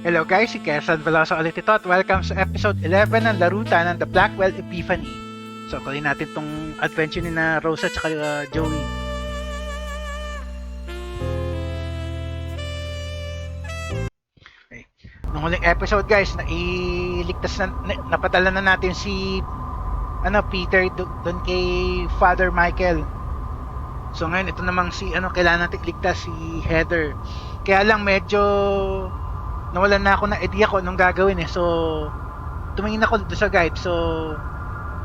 Hello guys, si Quezon Veloso ulit ito at welcome sa episode 11 ng larutan ng The Blackwell Epiphany. So, kunin natin tong adventure ni na Rosa at Joey. Okay. Nung huling episode guys, napadala na natin si Peter doon kay Father Michael. So ngayon ito namang kailangan natin iligtas si Heather. Kaya lang medyo nawalan na ako ng idea ko anong gagawin eh. So tumingin ako dito sa guide. So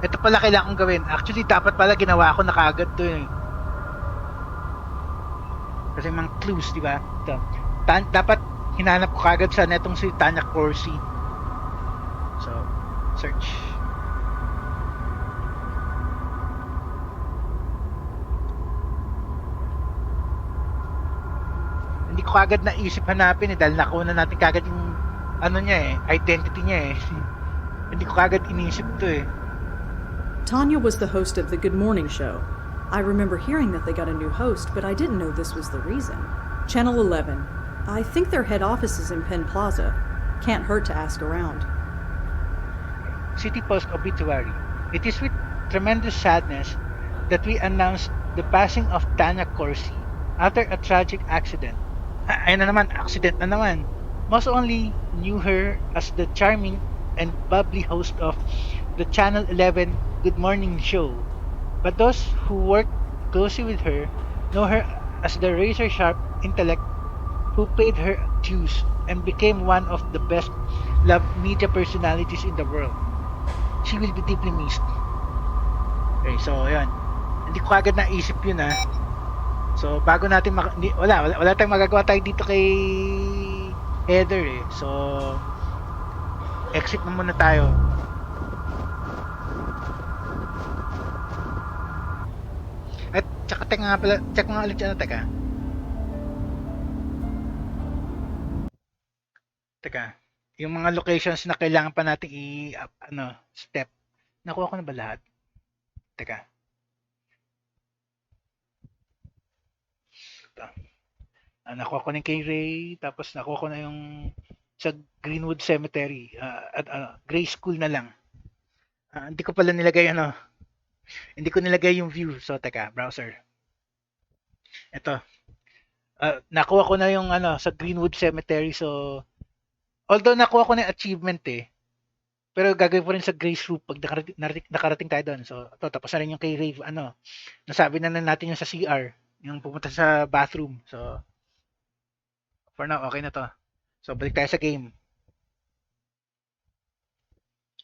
ito pala kailangan kong gawin. Actually dapat pala ginawa ko na kaagad to eh. Kasi mga clues, di ba? Dapat hinanap ko kaagad sa netong si Tanya Corsi. So search. Hindi ko kagad naisip hanapin eh dahil nakuha natin kagad yung identity niya eh. Hindi ko kagad inisip to eh. Tanya was the host of the Good Morning Show. I remember hearing that they got a new host, but I didn't know this was the reason. Channel 11. I think their head office is in Penn Plaza. Can't hurt to ask around. City Post obituary. It is with tremendous sadness that we announce the passing of Tanya Corsi after a tragic accident. Ayun na naman, accident na naman. Most only knew her as the charming and bubbly host of the Channel 11 Good Morning Show. But those who worked closely with her know her as the razor-sharp intellect who paid her dues and became one of the best loved media personalities in the world. She will be deeply missed. Okay, so ayun. Hindi ko agad naisip yun So bago natin wala tayong magagawa tayo dito kay Heather eh. So exit na muna tayo. At tsaka teka nga pala, check mo nga ulit teka. Yung mga locations na kailangan pa nating step. Nakuha ko na ba lahat? Teka. Nakuha ko na kay Ray, tapos nakuha ko na yung sa Greenwood Cemetery at Gray School na lang. Hindi ko pala nilagay hindi ko nilagay yung view. So teka, browser. Ito. Nakuha ko na yung sa Greenwood Cemetery. So although nakuha ko na yung achievement eh, pero gagawin ko rin sa Grace Roof pag nakarating tayo doon. So ito, tapos na rin yung kay Ray, nasabi na natin yung sa CR, yung pumunta sa bathroom. So for now, okay na to. So, balik tayo sa game.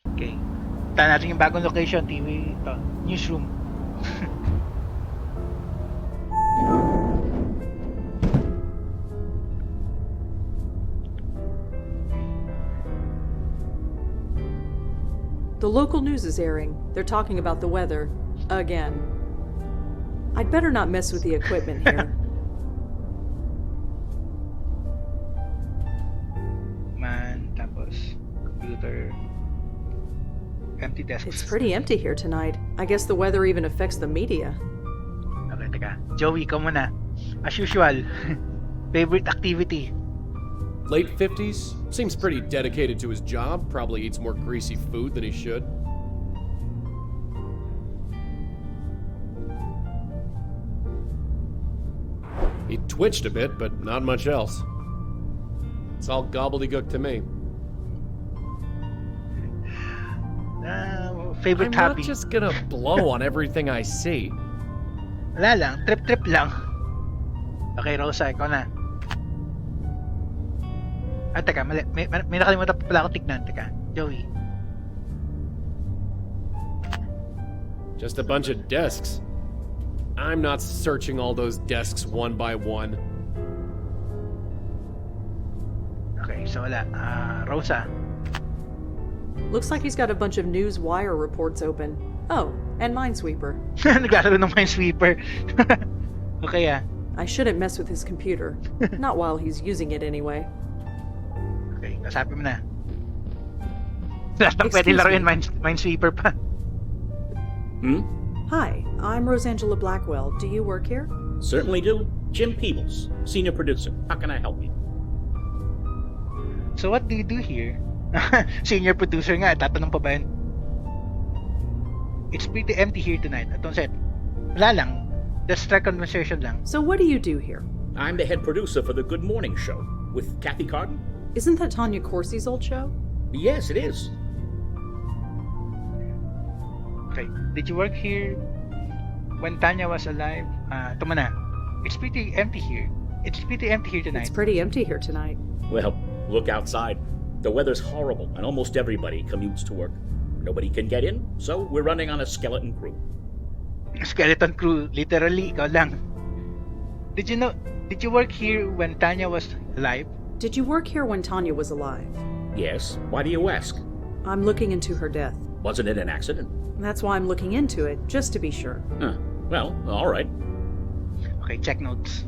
Okay. Punta natin yung bagong location. TV, ito. Newsroom. The local news is airing. They're talking about the weather. Again. I'd better not mess with the equipment here. Computer, empty desks. It's pretty empty here tonight. I guess the weather even affects the media. Okay, teka. Joey, ikaw muna. As usual, favorite activity? Late 50s? Seems pretty dedicated to his job. Probably eats more greasy food than he should. He twitched a bit, but not much else. It's all gobbledygook to me. Favorite I'm hobby? not just gonna blow on everything I see. Wala lang, trip lang. Okay, Rosa, ikaw na. Teka, mali. May nakalimutan pa pala ako tignan. Teka, Joey. Just a bunch of desks. I'm not searching all those desks one by one. Okay, so wala. Rosa. Looks like he's got a bunch of news wire reports open. Oh, and Minesweeper. Naglalaro ng Minesweeper. Okay I shouldn't mess with his computer. Not while he's using it anyway. Okay, nasabi mo na. Lahat ng pwede laruin Minesweeper pa. Hi, I'm Rosangela Blackwell. Do you work here? Certainly do. Jim Peebles, senior producer. How can I help you? So what do you do here? Senior producer nga, tatanong pa ba yun? It's pretty empty here tonight. Atong set. Wala lang. Just strike conversation lang. So what do you do here? I'm the head producer for the Good Morning Show with Kathy Carden. Isn't that Tanya Corsi's old show? Yes, it is. Okay. Did you work here when Tanya was alive? Ito mo na. It's pretty empty here. It's pretty empty here tonight. It's pretty empty here tonight. Well, look outside. The weather's horrible, and almost everybody commutes to work. Nobody can get in, so we're running on a skeleton crew. Skeleton crew, literally, ikaw lang. Did you work here when Tanya was alive? Did you work here when Tanya was alive? Yes, why do you ask? I'm looking into her death. Wasn't it an accident? That's why I'm looking into it, just to be sure. Huh. Well, all right. Okay, check notes.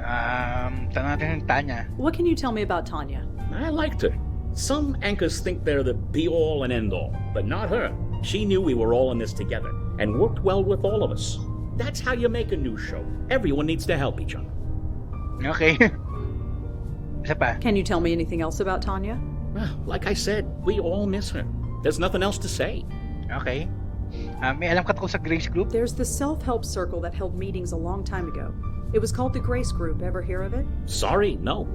Tanong natin yung Tanya. What can you tell me about Tanya? I liked her. Some anchors think they're the be-all and end-all, but not her. She knew we were all in this together and worked well with all of us. That's how you make a news show. Everyone needs to help each other. Okay. Isa pa. Can you tell me anything else about Tanya? Well, like I said, we all miss her. There's nothing else to say. Okay. May alam ka tungkol sa Grace Group? There's the self-help circle that held meetings a long time ago. It was called the Grace Group. Ever hear of it? Sorry, no.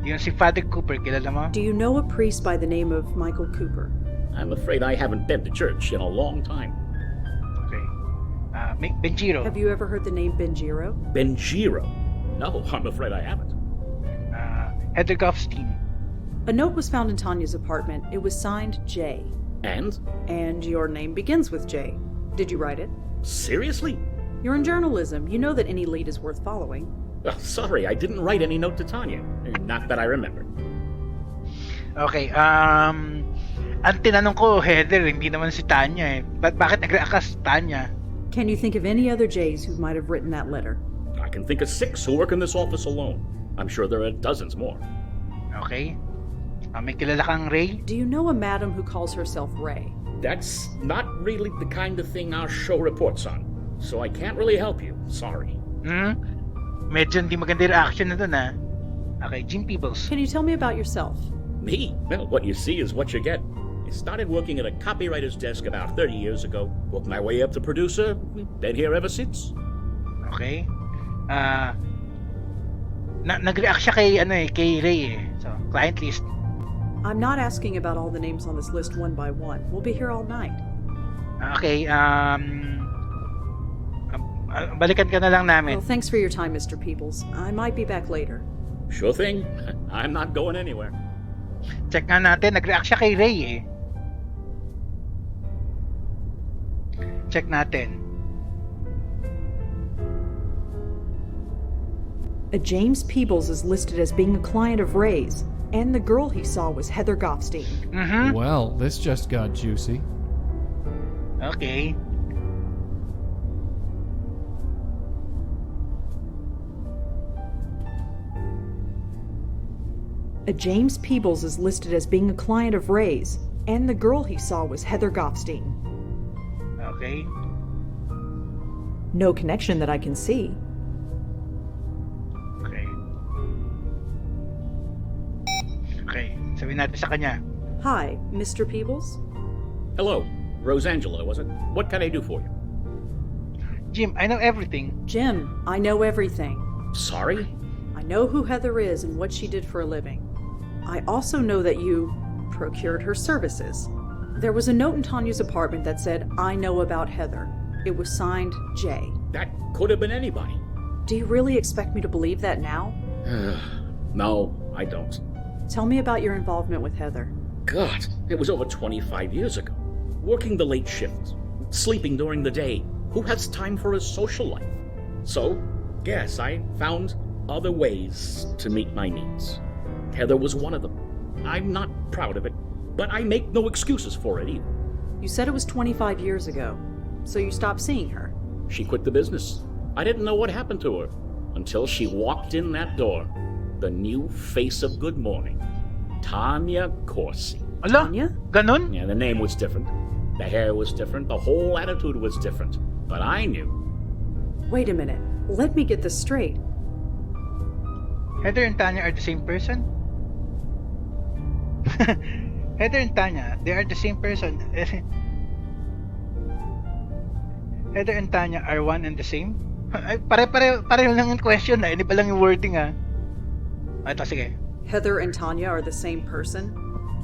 Yung si Father Cooper, kilala mo? Do you know a priest by the name of Michael Cooper? I'm afraid I haven't been to church in a long time. Okay. Benjiro. Have you ever heard the name Benjiro? Benjiro? No, I'm afraid I haven't. Heather Goffstein. A note was found in Tanya's apartment. It was signed J. And? And your name begins with J. Did you write it? Seriously? You're in journalism. You know that any lead is worth following. Sorry, I didn't write any note to Tanya. Not that I remember. Okay, ang tinanong ko, Heather, hindi naman si Tanya eh. Bakit nag-react ka sa Tanya? Can you think of any other J's who might have written that letter? I can think of 6 who work in this office alone. I'm sure there are dozens more. Okay. May kilala kang Ray? Do you know a madam who calls herself Ray? That's not really the kind of thing our show reports on. So I can't really help you. Sorry. Medyo hindi maganda yung reaction na dun ah. Okay, Jim Peebles. Can you tell me about yourself? Me? Well, what you see is what you get. I started working at a copywriter's desk about 30 years ago. Worked my way up to producer. Been here ever since. Okay. Nag-react siya kay Ray eh. So, client list. I'm not asking about all the names on this list one by one. We'll be here all night. Okay, balikan ka na lang namin. Well, thanks for your time, Mr. Peebles. I might be back later. Sure thing. I'm not going anywhere. Check nga natin, nag-react siya kay Ray eh. Check natin. A James Peebles is listed as being a client of Ray's, and the girl he saw was Heather Goffstein. Well, this just got juicy. Okay. A James Peebles is listed as being a client of Ray's, and the girl he saw was Heather Goffstein. Okay. No connection that I can see. Okay. Okay, sabihin natin sa kanya. Hi, Mr. Peebles? Hello. Rosangela, was it? What can I do for you? Jim, I know everything. Jim, I know everything. Sorry? I know who Heather is and what she did for a living. I also know that you procured her services. There was a note in Tanya's apartment that said, I know about Heather. It was signed J. That could have been anybody. Do you really expect me to believe that now? No, I don't. Tell me about your involvement with Heather. God, it was over 25 years ago. Working the late shift, sleeping during the day. Who has time for a social life? So, yes, I found other ways to meet my needs. Heather was one of them. I'm not proud of it, but I make no excuses for it either. You said it was 25 years ago, so you stopped seeing her. She quit the business. I didn't know what happened to her until she walked in that door. The new face of Good Morning, Tanya Corsi. Ala, Tanya? ganun? Yeah, the name was different. The hair was different. The whole attitude was different. But I knew. Wait a minute. Let me get this straight. Heather and Tanya are the same person? Heather and Tanya, they are the same person. Heather and Tanya are one and the same? Ay, pareho lang yung question na. Iba lang yung wording Ito, sige. Heather and Tanya are the same person?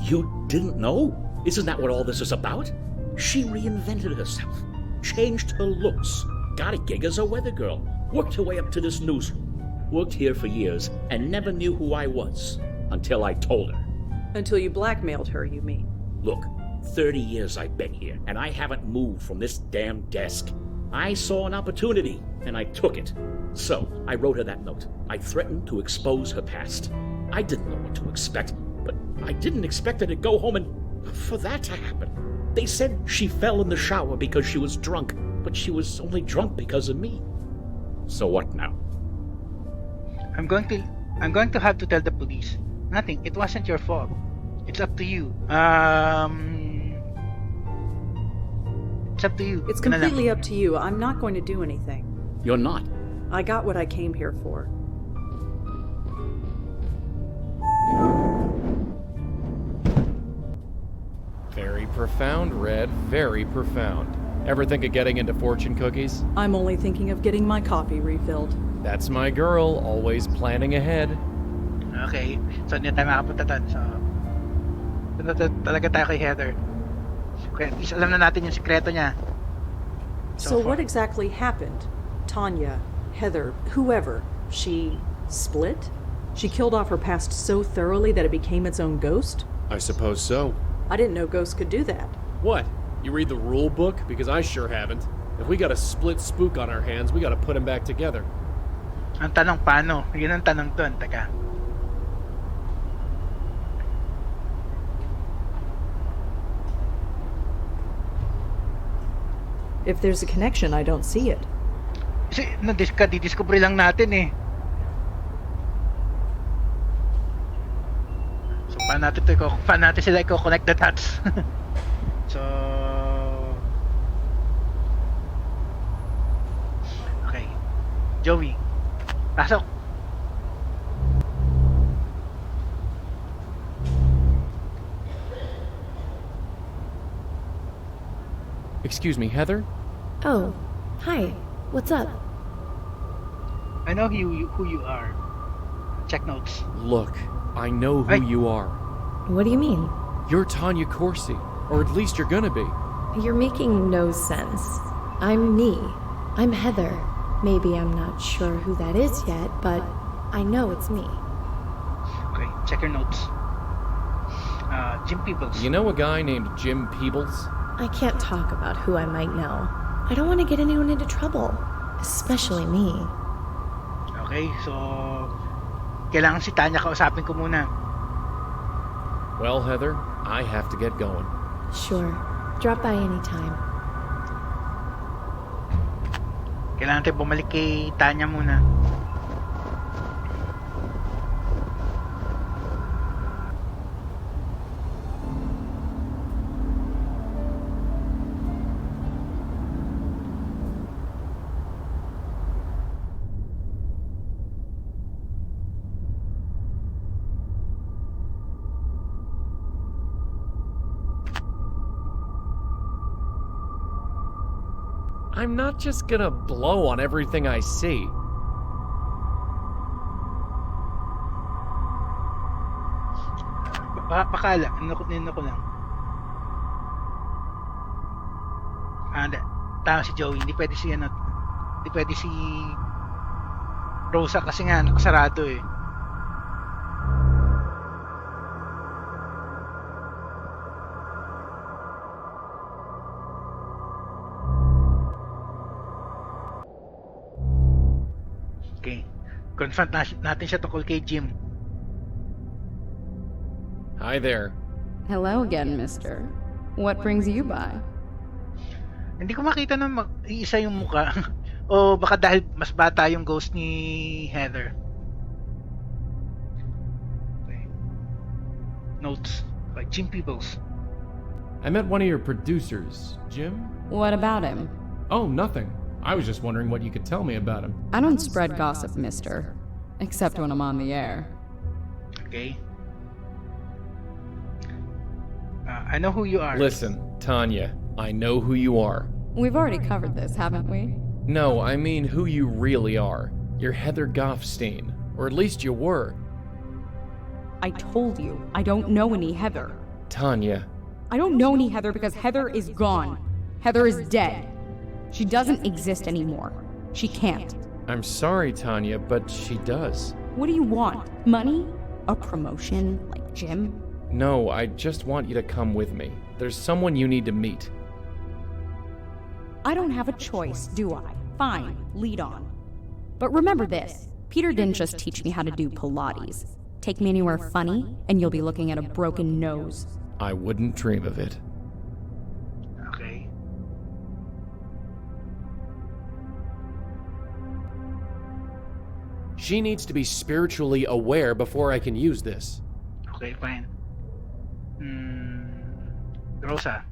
You didn't know? Isn't that what all this is about? She reinvented herself, changed her looks, got a gig as a weather girl, worked her way up to this newsroom, worked here for years, and never knew who I was until I told her. Until you blackmailed her, you mean? Look, 30 years I've been here, and I haven't moved from this damn desk. I saw an opportunity, and I took it. So, I wrote her that note. I threatened to expose her past. I didn't know what to expect, but I didn't expect her to go home and for that to happen. They said she fell in the shower because she was drunk, but she was only drunk because of me. So what now? I'm going to have to tell the police. Nothing. It wasn't your fault. It's up to you. It's up to you. It's completely up to you. I'm not going to do anything. You're not. I got what I came here for. Very profound, Red. Very profound. Ever think of getting into fortune cookies? I'm only thinking of getting my coffee refilled. That's my girl, always planning ahead. Okay. So, hindi tayo makapunta doon. So, talaga tayo kay Heather. Okay, at least alam na natin yung sikreto niya. So far. what exactly happened? Tanya, Heather, whoever, she split? She killed off her past so thoroughly that it became its own ghost? I suppose so. I didn't know ghosts could do that. What? You read the rule book? Because I sure haven't. If we got a split spook on our hands, we gotta put him back together. Ang tanong, paano? Yun ang tanong doon. Teka. If there's a connection, I don't see it. Kasi, didiscover lang natin eh. So, paano natin sila i-connect the dots? So, okay. Joey, pasok. Excuse me, Heather? Oh, hi. What's up? I know who you are. Check notes. Look, I know who Hey. you are. What do you mean? You're Tanya Corsi, or at least you're gonna be. You're making no sense. I'm me. I'm Heather. Maybe I'm not sure who that is yet, but I know it's me. Okay, check your notes. Jim Peebles. You know a guy named Jim Peebles? I can't talk about who I might know. I don't want to get anyone into trouble, especially me. Okay, so kailangan si Tanya kausapin ko muna. Well, Heather, I have to get going. Sure. Drop by anytime. Kailangan tayo bumalik kay Tanya muna. I'm not just gonna blow on everything I see. Pakala, nino ko lang. Tama si Joey, hindi pwede si Rosa kasi nga nakasarado eh. Okay. Confront natin siya tungkol kay Jim. Hi there. Hello again, mister. What brings you by? Hindi ko makita na mag-iisa yung muka. O baka dahil mas bata yung ghost ni Heather. Okay. Notes. by Jim Peebles. I met one of your producers, Jim? What about him? Oh, nothing. I was just wondering what you could tell me about him. I don't spread gossip, mister. Except when I'm on the air. Okay. I know who you are. Listen, Tanya, I know who you are. We've already covered this, haven't we? No, I mean who you really are. You're Heather Goffstein. Or at least you were. I told you, I don't know any Heather. Tanya. I don't know any Heather because Heather is gone. Heather is dead. She doesn't exist anymore. She can't. I'm sorry, Tanya, but she does. What do you want? Money? A promotion like Jim? No, I just want you to come with me. There's someone you need to meet. I don't have a choice, do I? Fine, lead on. But remember this, Peter didn't just teach me how to do Pilates. Take me anywhere funny, and you'll be looking at a broken nose. I wouldn't dream of it. Okay. She needs to be spiritually aware before I can use this. Okay, fine. Rosa.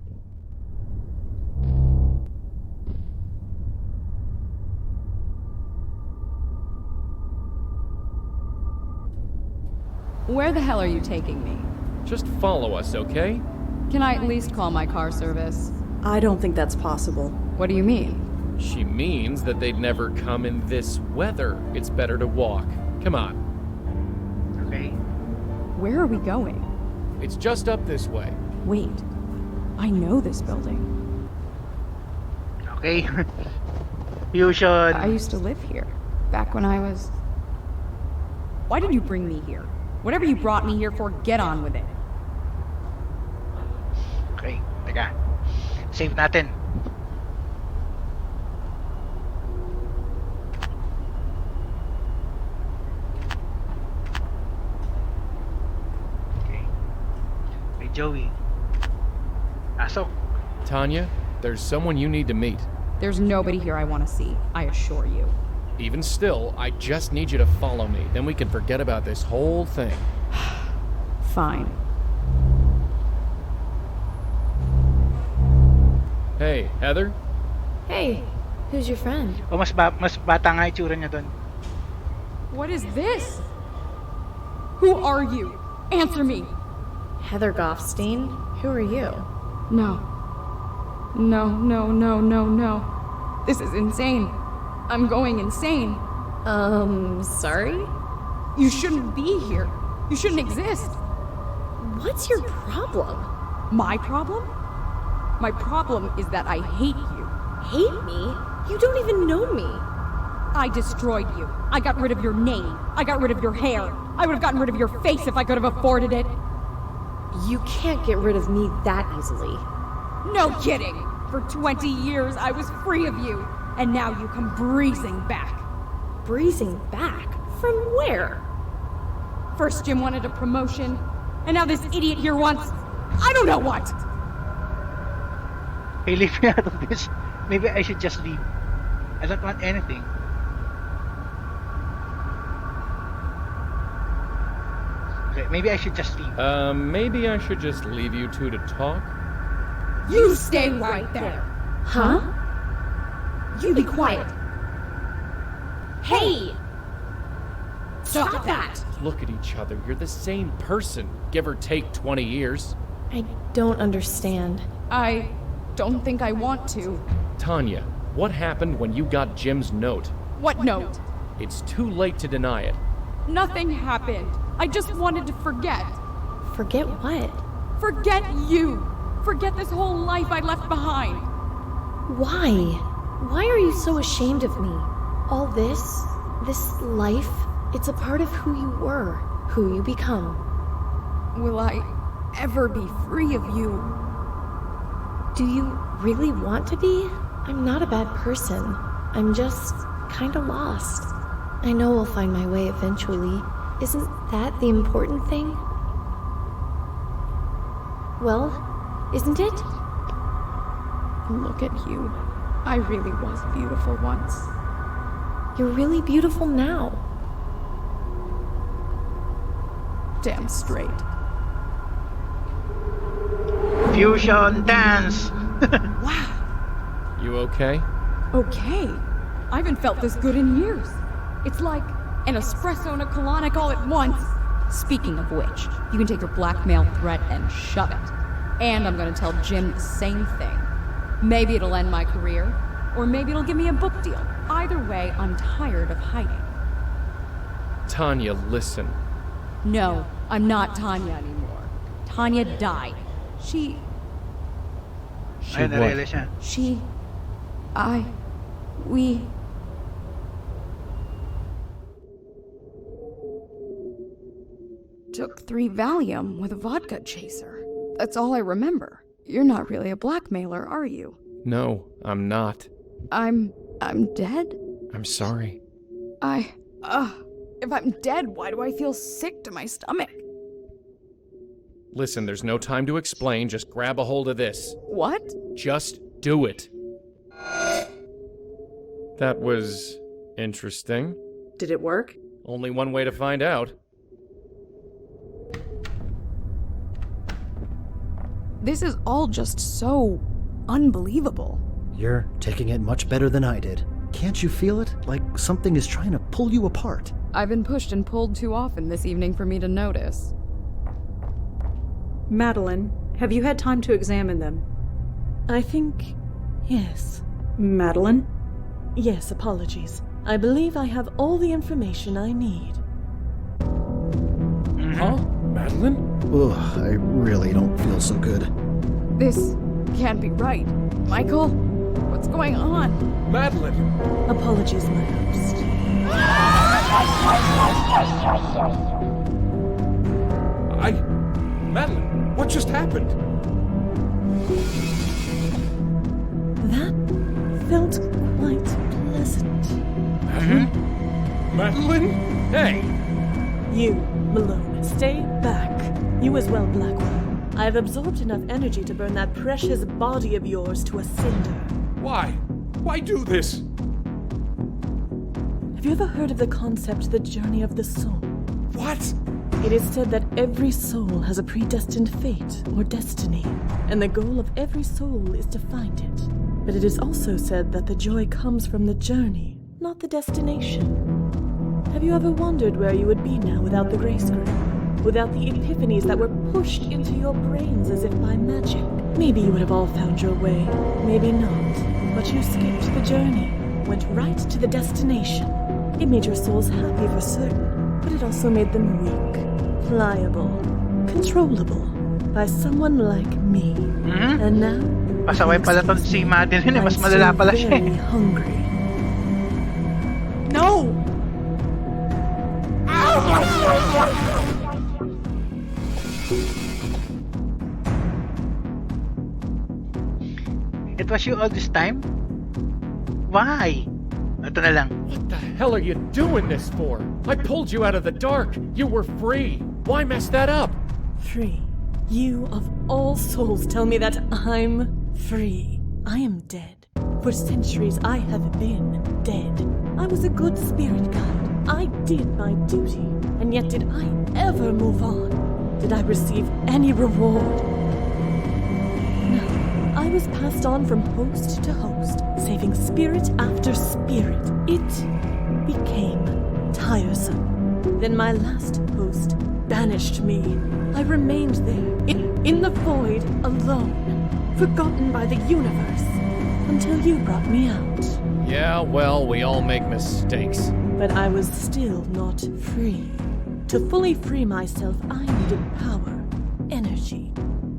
Where the hell are you taking me? Just follow us, okay? Can I at least call my car service? I don't think that's possible. What do you mean? She means that they'd never come in this weather. It's better to walk. Come on. Okay. Where are we going? It's just up this way. Wait, I know this building. Okay. Fusion. I used to live here. Back when I was... Why did you bring me here? Whatever you brought me here for, get on with it. Okay, teka. Save natin. Okay. Hey, Joey. Pasok. Tanya, there's someone you need to meet. There's nobody here I want to see, I assure you. Even still, I just need you to follow me. Then we can forget about this whole thing. Fine. Hey, Heather? Hey, who's your friend? Oh, mas bata nga itsura niya doon. What is this? Who are you? Answer me. Heather Goffstein? Who are you? No. No. This is insane. I'm going insane. Sorry? You shouldn't be here. You shouldn't exist. What's your problem? My problem? My problem is that I hate you. Hate me? You don't even know me. I destroyed you. I got rid of your name. I got rid of your hair. I would have gotten rid of your face if I could have afforded it. You can't get rid of me that easily. No kidding. For 20 years, I was free of you. And now you come breezing back. Breezing back? From where? First Jim wanted a promotion, and now this idiot here wants... I don't know what! Hey, leave me out of this. Maybe I should just leave. I don't want anything. Okay, maybe I should just leave. Maybe I should just leave you two to talk? You stay right there! Huh? You be quiet! Hey! Stop that! Look at each other. You're the same person, give or take 20 years. I don't understand. I don't think I want to. Tanya, what happened when you got Jim's note? What note? It's too late to deny it. Nothing happened. I just wanted to forget. Forget what? Forget you! Forget this whole life I left behind! Why? Why are you so ashamed of me? All this life, it's a part of who you were, who you become. Will I ever be free of you? Do you really want to be? I'm not a bad person. I'm just kinda lost. I know I'll find my way eventually. Isn't that the important thing? Well, isn't it? Look at you. I really was beautiful once. You're really beautiful now. Damn straight. Fusion dance! Wow. You okay? Okay. I haven't felt this good in years. It's like an espresso and a colonic all at once. Speaking of which, you can take your blackmail threat and shove it. And I'm gonna tell Jim the same thing. Maybe it'll end my career, or maybe it'll give me a book deal. Either way, I'm tired of hiding. Tanya, listen. No, I'm not Tanya anymore. Tanya died. She... Ay, narealize siya. We... took 3 Valium with a vodka chaser. That's all I remember. You're not really a blackmailer, are you? No, I'm not. I'm dead? I'm sorry. If I'm dead, why do I feel sick to my stomach? Listen, there's no time to explain. Just grab a hold of this. What? Just do it. That was interesting. Did it work? Only one way to find out. This is all just so unbelievable. You're taking it much better than I did. Can't you feel it? Like something is trying to pull you apart. I've been pushed and pulled too often this evening for me to notice. Madeline, have you had time to examine them? I think... yes. Madeline? Yes, apologies. I believe I have all the information I need. Huh? Madeline? Ugh, I really don't feel so good. This can't be right. Michael, what's going on? Madeline! Apologies, my host. Madeline, what just happened? That felt quite pleasant. Madeline? Madeline? Hey! You, Malone, stay back. You as well, Blackwell. I've absorbed enough energy to burn that precious body of yours to a cinder. Why? Why do this? Have you ever heard of the concept, the journey of the soul? What? It is said that every soul has a predestined fate or destiny, and the goal of every soul is to find it. But it is also said that the joy comes from the journey, not the destination. Have you ever wondered where you would be now without the grace grid? Without the epiphanies that were pushed into your brains as if by magic? Maybe you would have all found your way, maybe not. But you skipped the journey, went right to the destination. It made your souls happy for certain, but it also made them weak, pliable, controllable by someone like me. And now, Pasaway pala tong si Madeline eh. Mas malala pala siya very eh. hungry. No! It was you all this time? Why? Ito na lang. What the hell are you doing this for? I pulled you out of the dark. You were free. Why mess that up? Free. You of all souls tell me that I'm free. I am dead. For centuries I have been dead. I was a good spirit guide. I did my duty. And yet did I ever move on? Did I receive any reward? No. I was passed on from host to host, saving spirit after spirit. It became tiresome. Then my last host banished me. I remained there, in the void, alone, forgotten by the universe, until you brought me out. Yeah, well, we all make mistakes. But I was still not free. To fully free myself, I needed power, energy.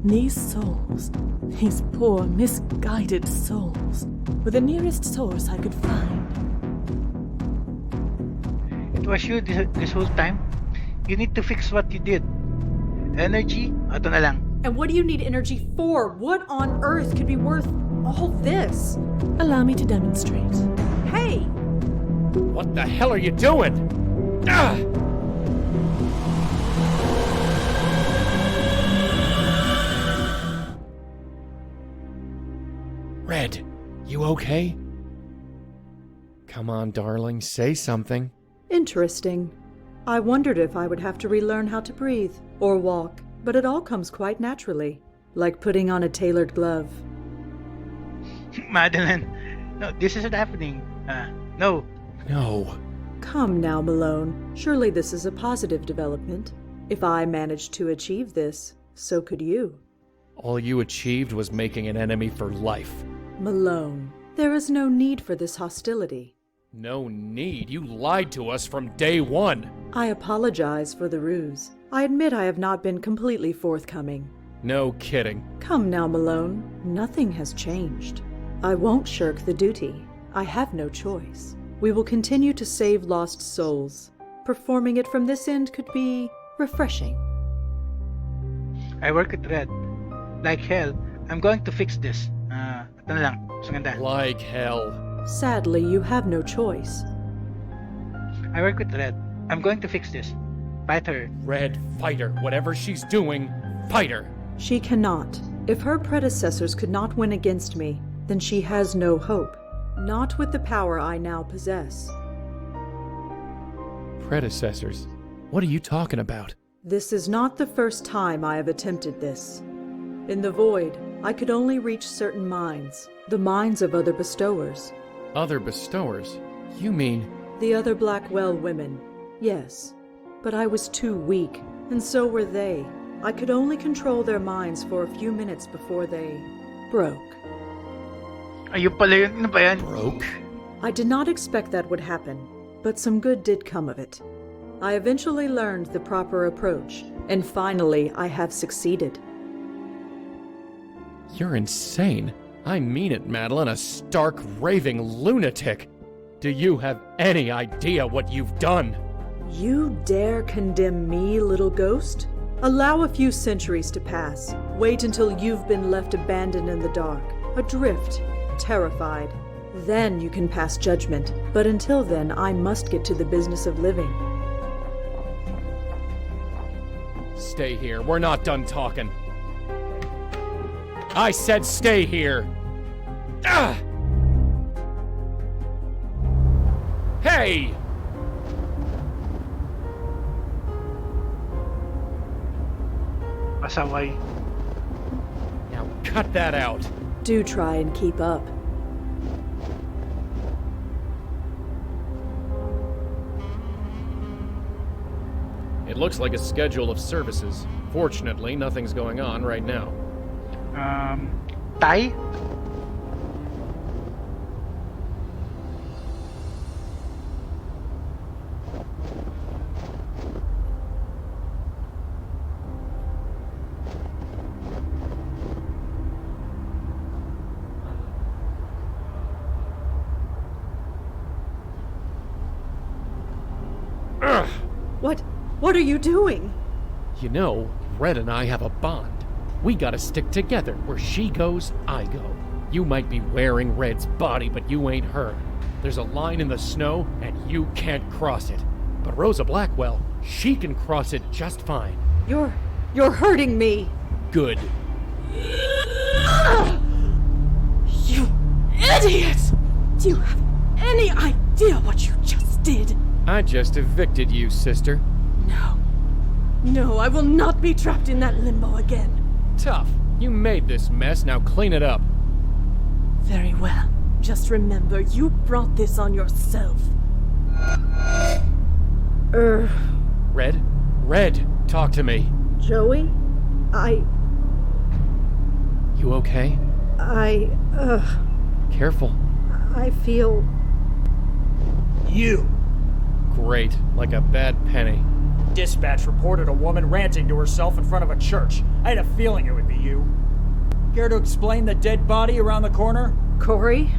These souls, these poor, misguided souls, were the nearest source I could find. It was you this whole time? You need to fix what you did. Energy? Ito na lang. And what do you need energy for? What on earth could be worth all this? Allow me to demonstrate. Hey! What the hell are you doing? Ah! Red, you okay? Come on, darling, say something. Interesting. I wondered if I would have to relearn how to breathe or walk, but it all comes quite naturally. like putting on a tailored glove. Madeline, no, this isn't happening. No. No. Come now, Malone. Surely this is a positive development. If I managed to achieve this, so could you. All you achieved was making an enemy for life. Malone, there is no need for this hostility. No need. You lied to us from day one. I apologize for the ruse. I admit I have not been completely forthcoming. No kidding. Come now, Malone. Nothing has changed. I won't shirk the duty. I have no choice. We will continue to save lost souls. Performing it from this end could be refreshing. I work at Red. Like hell, I'm going to fix this. Ito na lang. Mas maganda. Like hell. Sadly, you have no choice. I work with Red. I'm going to fix this. Fight her. Red, fight her. Whatever she's doing, fight her. She cannot. If her predecessors could not win against me, then she has no hope. Not with the power I now possess. Predecessors? What are you talking about? This is not the first time I have attempted this. In the void, I could only reach certain minds, the minds of other bestowers. Other bestowers? You mean... The other Blackwell women, yes. But I was too weak, and so were they. I could only control their minds for a few minutes before they broke. Ayun pala yun. Ano ba yan? Broke? I did not expect that would happen, but some good did come of it. I eventually learned the proper approach, and finally I have succeeded. You're insane. I mean it, Madeline, a stark, raving lunatic. Do you have any idea what you've done? You dare condemn me, little ghost? Allow a few centuries to pass. Wait until you've been left abandoned in the dark, adrift, terrified. Then you can pass judgment. But until then, I must get to the business of living. Stay here. We're not done talking. I said stay here. Ah! Hey! Pasaway. Now cut that out. Do try and keep up. It looks like a schedule of services. Fortunately, nothing's going on right now. Tay? What are you doing? You know, Red and I have a bond. We gotta stick together. Where she goes, I go. You might be wearing Red's body, but you ain't her. There's a line in the snow, and you can't cross it. But Rosa Blackwell, she can cross it just fine. You're hurting me. Good. You idiot! Do you have any idea what you just did? I just evicted you, sister. No, I will not be trapped in that limbo again. Tough. You made this mess, now clean it up. Very well. Just remember, you brought this on yourself. Red, talk to me. Joey? You okay? Careful. I feel... You! Great, like a bad penny. Dispatch reported a woman ranting to herself in front of a church. I had a feeling it would be you. Care to explain the dead body around the corner? Corey?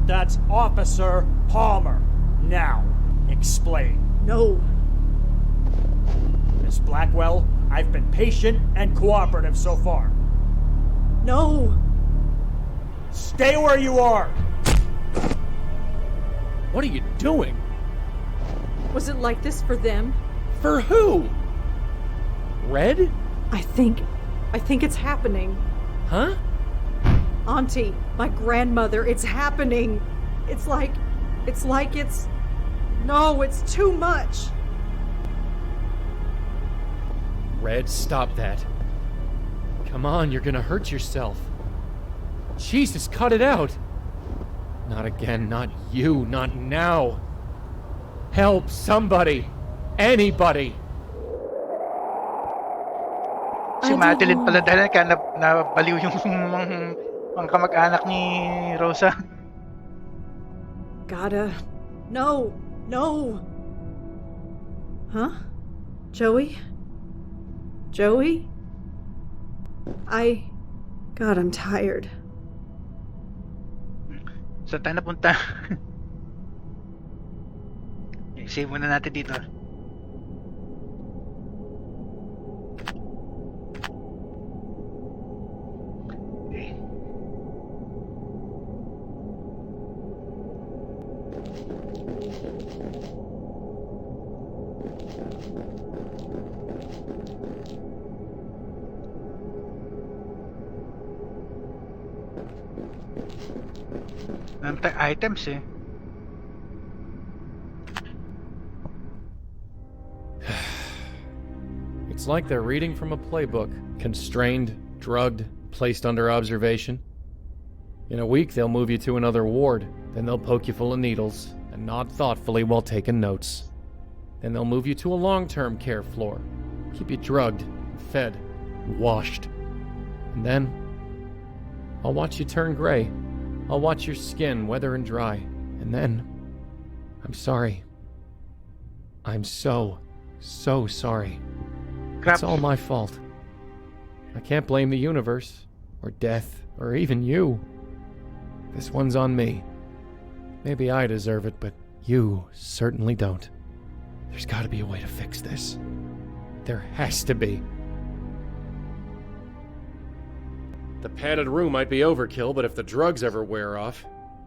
That's Officer Palmer. Now, explain. No. Miss Blackwell, I've been patient and cooperative so far. No. Stay where you are! What are you doing? Was it like this for them? For who? Red? I think it's happening. Huh? Auntie, my grandmother, it's happening. It's too much. Red, stop that. Come on, you're gonna hurt yourself. Jesus, cut it out! Not again, not you, not now. Help, somebody! Anybody! Si Madeline pala dahil kaya nabaliw yung mga kamag-anak ni Rosa. Gotta... No! No! Huh? Joey? Joey? God, I'm tired. Saan tayo napunta? Save muna natin dito. Okay. Items eh. It's like they're reading from a playbook. Constrained, drugged, placed under observation. In a week, they'll move you to another ward. Then they'll poke you full of needles and nod thoughtfully while taking notes. Then they'll move you to a long-term care floor. Keep you drugged, fed, washed. And then, I'll watch you turn gray. I'll watch your skin weather and dry. And then, I'm sorry. I'm so sorry. Crap. It's all my fault. I can't blame the universe, or death, or even you. This one's on me. Maybe I deserve it, but you certainly don't. There's gotta be a way to fix this. There has to be. The padded room might be overkill, but if the drugs ever wear off,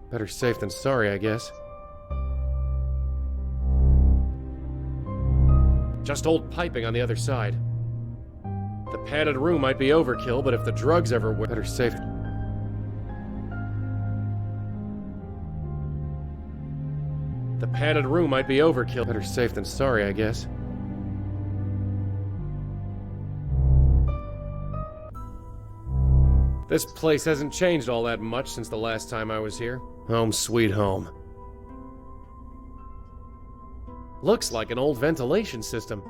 better safe than sorry, I guess. Just old piping on the other side. The padded room might be overkill, but if the drugs ever wear... Better safe. The padded room might be overkill. Better safe than sorry, I guess. This place hasn't changed all that much since the last time I was here. Home sweet home. Looks like an old ventilation system.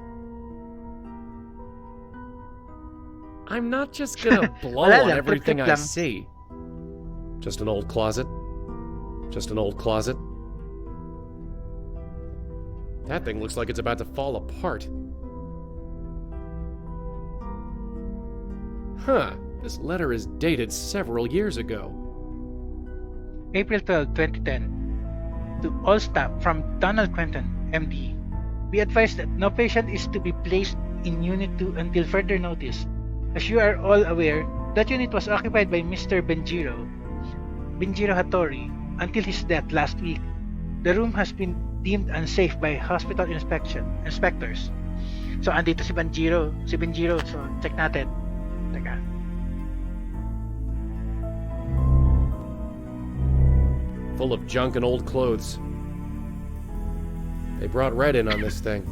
I'm not just gonna blow on everything I see. Just an old closet. Just an old closet. That thing looks like it's about to fall apart. Huh. This letter is dated several years ago. April 12, 2010. To all staff from Donald Quentin, MD. Be advised that no patient is to be placed in Unit 2 until further notice. As you are all aware, that unit was occupied by Mr. Benjiro Hattori until his death last week. The room has been deemed unsafe by hospital inspectors. So andito si Benjiro, so check natin. Teka. Full of junk and old clothes. They brought Red in on this thing.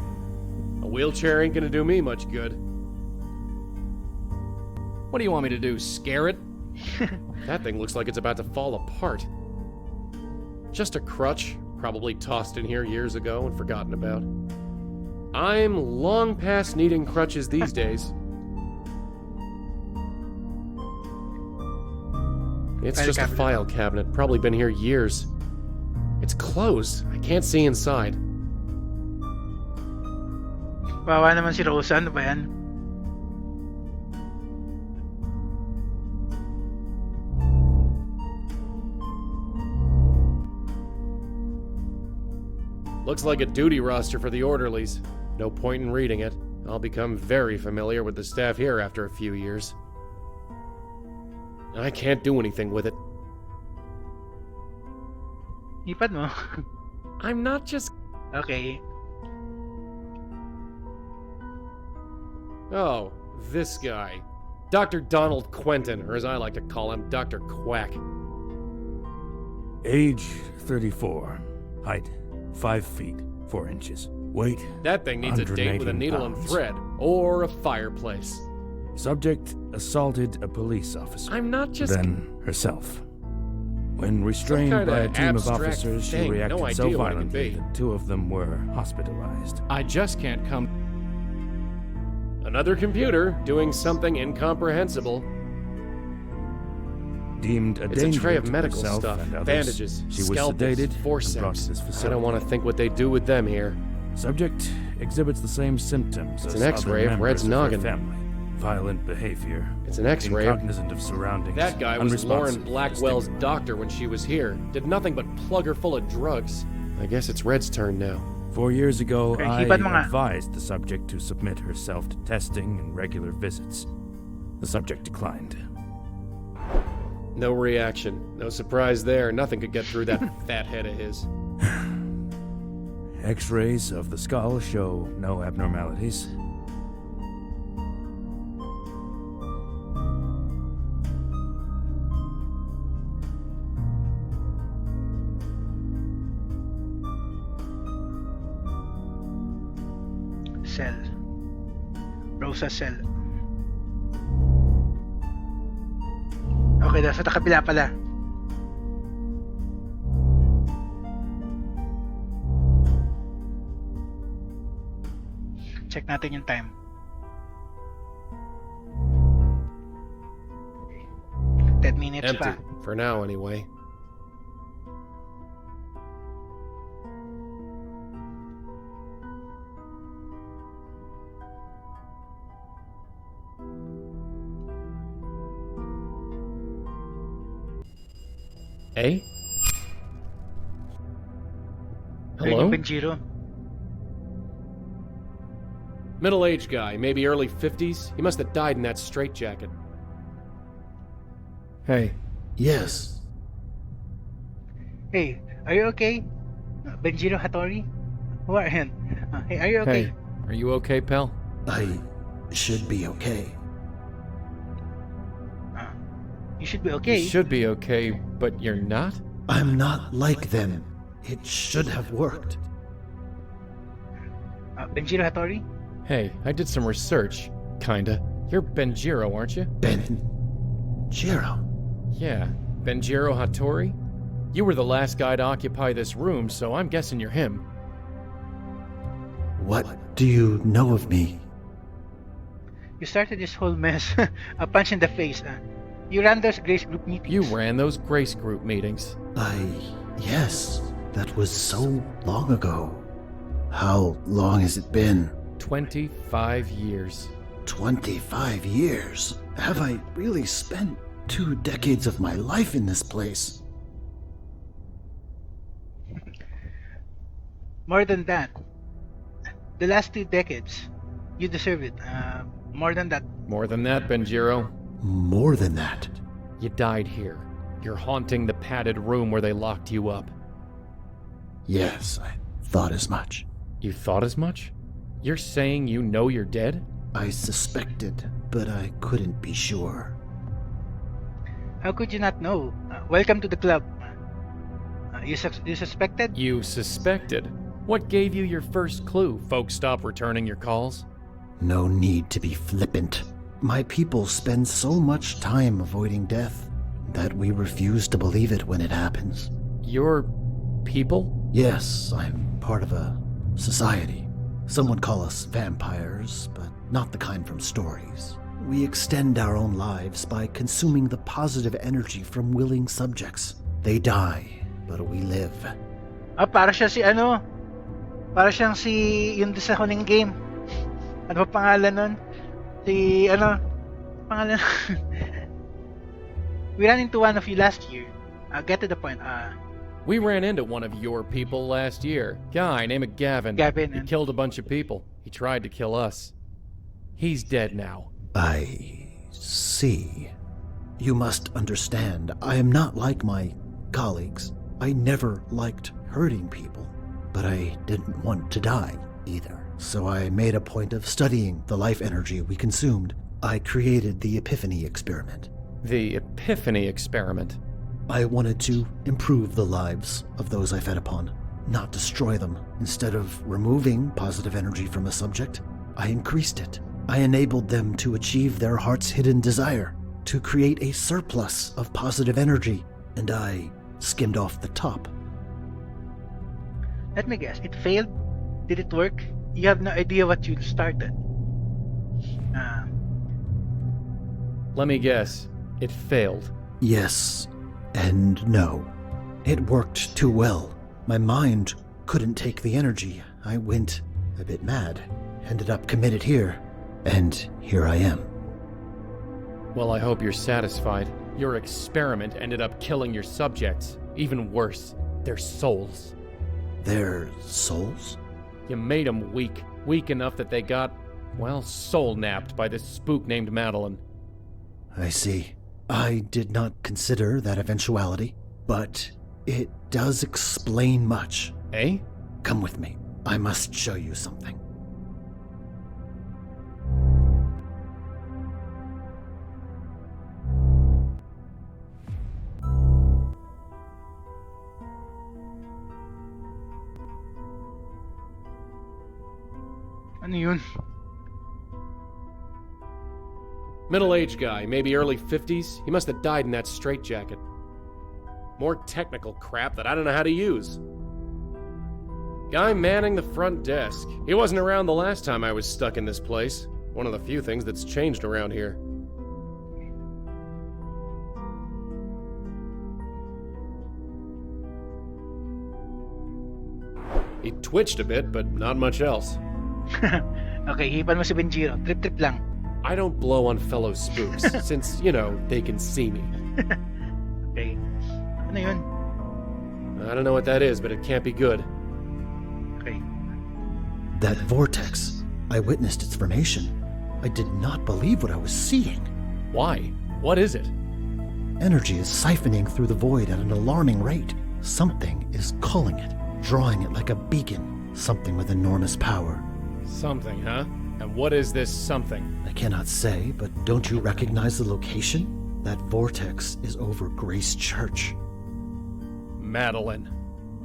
A wheelchair ain't gonna do me much good. What do you want me to do, scare it? That thing looks like it's about to fall apart. Just a crutch, probably tossed in here years ago and forgotten about. I'm long past needing crutches these days. It's just a file cabinet, probably been here years. It's closed. I can't see inside. Wawa naman si Rosa, ano ba yan? Looks like a duty roster for the orderlies. No point in reading it. I'll become very familiar with the staff here after a few years. I can't do anything with it. Ipad mo. I'm not just... Okay. Oh, this guy. Dr. Donald Quentin, or as I like to call him, Dr. Quack. Age 34. Height 5 feet 4 inches. Weight That thing needs a date with a needle and thread, or a fireplace. Subject assaulted a police officer. I'm not just... Then herself. When restrained kinda by a team of abstract officers, she thing. reacted No so idea what it could violently be. that 2 of them were hospitalized. I just can't come. Another computer doing something incomprehensible. Deemed a It's a danger tray of to medical herself stuff, and others, bandages, she was scalpels, sedated and brought forceps. to this I facility. don't want to think what they do with them here. Subject exhibits the same symptoms It's as an X-ray other of members Red's of her noggin. family. Violent behavior. It's an X-ray of... Incognizant of surroundings. That guy was Lauren unresponsive to Blackwell's stimuli. doctor when she was here. Did nothing but plug her full of drugs. I guess it's Red's turn now. 4 years ago, Okay, I hiban mo nga. advised the subject to submit herself to testing and regular visits. The subject declined. No reaction. No surprise there. Nothing could get through that fat head of his. X-rays of the skull show no abnormalities. Cell. Rosa cell. Okay, nasa kabila pala. Check natin yung time. 10 minutes Empty. pa. For now, anyway. Hey? Hello? Benjiro. Middle-aged guy, maybe early 50s. He must have died in that straitjacket. Hey. Yes. Hey, are you okay? Benjiro Hattori? Who are you? Hey, are you okay? Hey. Are you okay, pal? I should be okay. You should be okay. You should be okay, but you're not? I'm not like them. It should have worked. Benjiro Hattori? Hey, I did some research. Kinda. You're Benjiro, aren't you? Benjiro? Yeah. Benjiro Hattori? You were the last guy to occupy this room, so I'm guessing you're him. What do you know of me? You started this whole mess. A punch in the face. You ran those Grace Group meetings. You ran those Grace Group meetings. Yes. That was so long ago. How long has it been? 25 years. 25 years? Have I really spent 2 decades of my life in this place? More than that. The last 2 decades. You deserve it. More than that. More than that, Benjiro. More than that. You died here. You're haunting the padded room where they locked you up. Yes, I thought as much. You thought as much? You're saying you know you're dead? I suspected, but I couldn't be sure. How could you not know? Welcome to the club. You suspected? You suspected? What gave you your first clue? Folks stop returning your calls? No need to be flippant. My people spend so much time avoiding death that we refuse to believe it when it happens. Your people? Yes, I'm part of a society. Some would call us vampires, but not the kind from stories. We extend our own lives by consuming the positive energy from willing subjects. They die, but we live. Para siya si ano? Para siyang si yung sa huling game. Ano ba pangalan nun? Si ano? Pangalan? We ran into one of you last year. Get to the point. We ran into one of your people last year. Guy named Gavin. Gavin. He killed a bunch of people. He tried to kill us. He's dead now. I see. You must understand, I am not like my colleagues. I never liked hurting people, but I didn't want to die either. So I made a point of studying the life energy we consumed. I created the Epiphany experiment. The Epiphany experiment? I wanted to improve the lives of those I fed upon, not destroy them. Instead of removing positive energy from a subject, I increased it. I enabled them to achieve their heart's hidden desire, to create a surplus of positive energy, and I skimmed off the top. Let me guess, it failed? Did it work? You have no idea what you started. Let me guess. It failed. Yes and no. It worked too well. My mind couldn't take the energy. I went a bit mad, ended up committed here, and here I am. Well, I hope you're satisfied. Your experiment ended up killing your subjects. Even worse, their souls. Their souls? You made them weak. Weak enough that they got, well, soul-napped by this spook named Madeline. I see. I did not consider that eventuality, but it does explain much. Eh? Come with me. I must show you something. Ano yun? Middle-aged guy, maybe early 50s. He must have died in that straitjacket. More technical crap that I don't know how to use. Guy manning the front desk. He wasn't around the last time I was stuck in this place. One of the few things that's changed around here. He twitched a bit, but not much else. Okay, hipan mo si Benjiro. Trip-trip lang. I don't blow on fellow spooks, since, you know, they can see me. Okay. Ano yun? I don't know what that is, but it can't be good. Okay. That vortex. I witnessed its formation. I did not believe what I was seeing. Why? What is it? Energy is siphoning through the void at an alarming rate. Something is calling it, drawing it like a beacon. Something with enormous power. Something, huh? And what is this something? I cannot say, but don't you recognize the location? That vortex is over Grace Church. Madeline.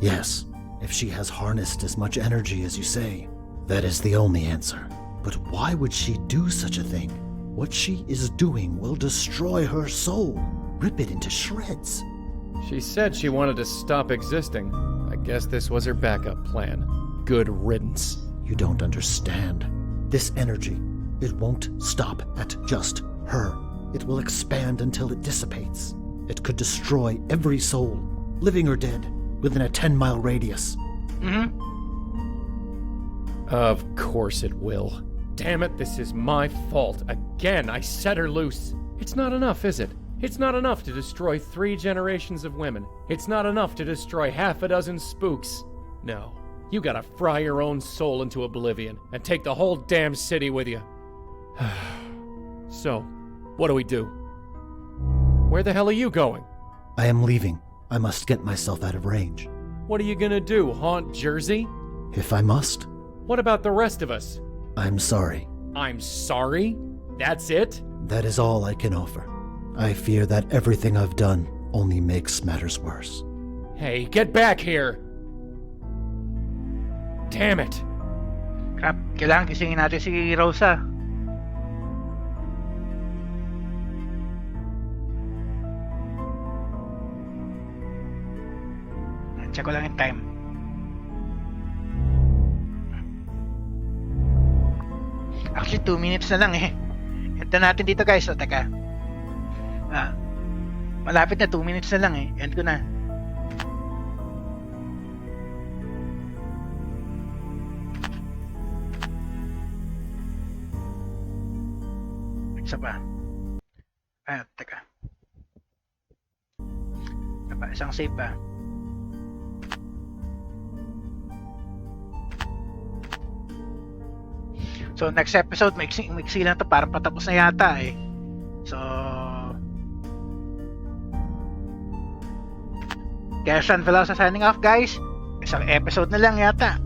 Yes, if she has harnessed as much energy as you say, that is the only answer. But why would she do such a thing? What she is doing will destroy her soul, rip it into shreds. She said she wanted to stop existing. I guess this was her backup plan. Good riddance. You don't understand. This energy, it won't stop at just her. It will expand until it dissipates. It could destroy every soul, living or dead, within a 10-mile radius. Mm-hmm. Of course it will. Damn it, this is my fault. Again, I set her loose. It's not enough, is it? It's not enough to destroy 3 generations of women. It's not enough to destroy half a dozen spooks. No. You gotta fry your own soul into oblivion and take the whole damn city with you. So, what do we do? Where the hell are you going? I am leaving. I must get myself out of range. What are you gonna do, haunt Jersey? If I must. What about the rest of us? I'm sorry. I'm sorry? That's it? That is all I can offer. I fear that everything I've done only makes matters worse. Hey, get back here! Damn it! Crap, kailangan gisingin natin si Rosa. Check ko lang yung time. Actually, 2 minutes na lang eh. End na natin dito guys. O, teka. Malapit na, 2 minutes na lang eh. End ko na. Isa pa. Teka. Isang save pa. So next episode, maiksi lang to, parang patapos na yata eh. So kaya Sean Velosa signing off guys. Isang episode na lang yata.